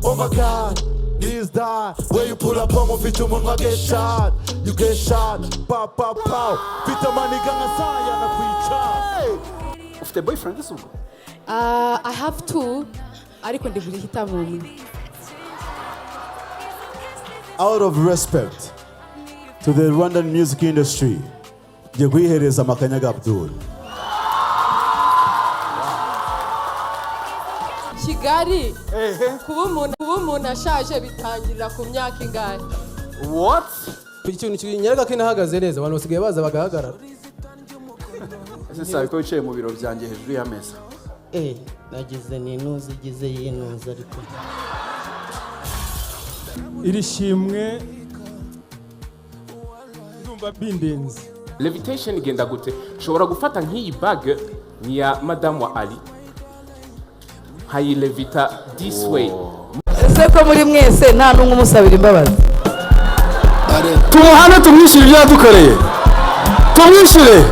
Oh my God, he's that. Where you pull up on my feet, you get shot. You get shot. Pow, pow, pow. Pita maniga nga saya na kwicha. Ufite boyfriend ese ubwo? I have two. Ariko ndiburi hitamo umwe. Out of respect to the Rwandan music industry, ngiye kuyihereza Makanyaga Abdul. Kigali kuba umuntu ashaje bitangirira ku myaka ingahe? What? Ikintu kinyereka ko inahagaze neza abantu basigaye baza bagahagarara. Ese sabe ko wicaye mu biro byanjye hejuru y'ameza. Nagize ninuze igize yinuze ariko Iri shimwe ndumva bindenze. Levitation igenda gute? Ushobora gufata nk'iyi bag ni ya Madame wa Ali. Hayilevita this way. ese ko muri mwese nta n'umwe umusabira imbabazi. Tumuhane tumwishyure ibyo yadukoreye. Tumwishyure.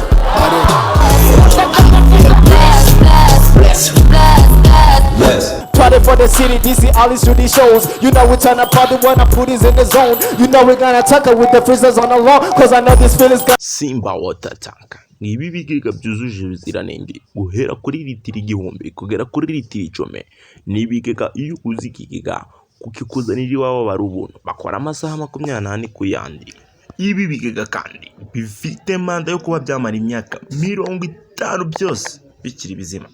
Party for the city, DC Allysoudy shows. You know we turn up party when I put this in the zone. You know we're gonna attack it with the freezers on the lawn. Cause I know this feeling's got Simba water tank. Ngibi bigega byuzuje ubuziranenge guhera kuri litiro igihumbi kugera kuri litiro 10. Nibigega iyo uzi kigega kukikuzanira iwawe bari ubuntu bakora amasaha 28 ku yandi. Ibi bigega kandi bifite manda yo kuba byamara imyaka 50 byose bikiri bizima.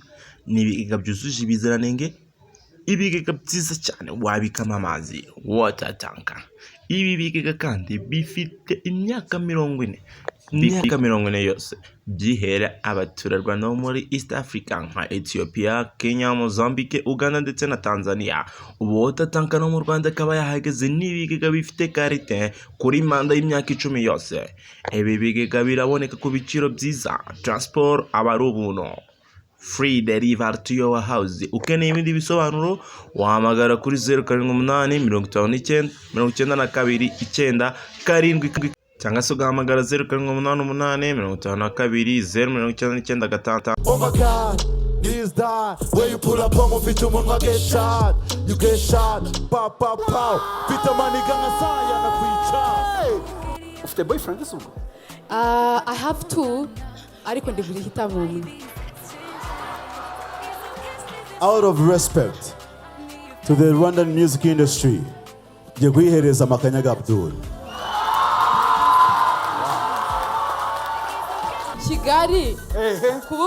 Nibigega byuzuje ibiziranenge ibigega byiza cyane wabikama amazi water tank. Ibi bigega kandi bifite imyaka 40. Imyaka 40 yose byihera abaturarwanda bo muri East Africa nka Ethiopia, Kenya, Mozambique, Uganda ndetse na Tanzania. Water tank no mu Rwanda kaba yahageze n'ibigega bifite karite kuri manda y'imyaka 10 yose. Ibi bigega biraboneka ku biciro byiza, transport abarubuntu, free delivery to your house. Ukeneye ibindi bisobanuro wahamagara kuri 078 59 92 9 cyangwa se ugahamagara 088 52 Oh my God, he's that. Where you pull up on my feet, you get shot. You get shot. Pow, pow, pow. Pita maniga nga saya na kwicha. Ufite boyfriend ese ubwo? I have two. Ariko ndiburi hitamo umwe. Out of respect to the Rwandan music industry, ngiye kuyihereza Makanyaga Abdul. Kigali kuba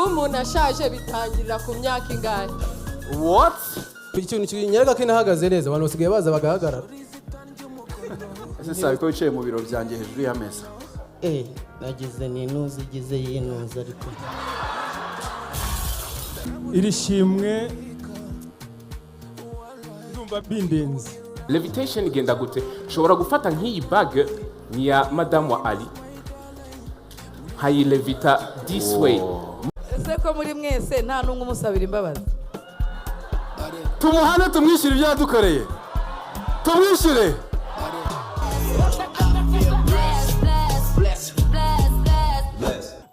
umuntu ashaje bitangirira ku myaka ingahe? What? Ikintu kinyereka ko inahagaze neza abantu basigaye baza bagahagarara. Ese sabe ko wicaye mu biro byanjye hejuru y'ameza. Nagize ninuze igize yinuze ariko Iri shimwe ndumva bindenze. Levitation igenda gute? Ushobora gufata nk'iyi bag ni ya Madame wa Ali. Hayilevita this way. ese ko muri mwese nta n'umwe umusabira imbabazi. Tumuhane tumwishyure ibyo yadukoreye. Tumwishyure.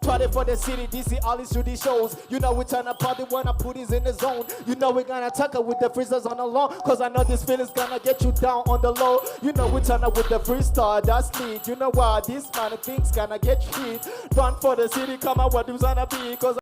Party for the city, DC Allysoudy shows. You know we turn up party when I put this in the zone. You know we're gonna attack it with the freezers on the lawn. Cause I know this feeling's gonna get you down on the low. You know we turn up with the freestyle, that's neat. You know why this man of things gonna get hit. Run for the city, come on, what dude's gonna be. Cause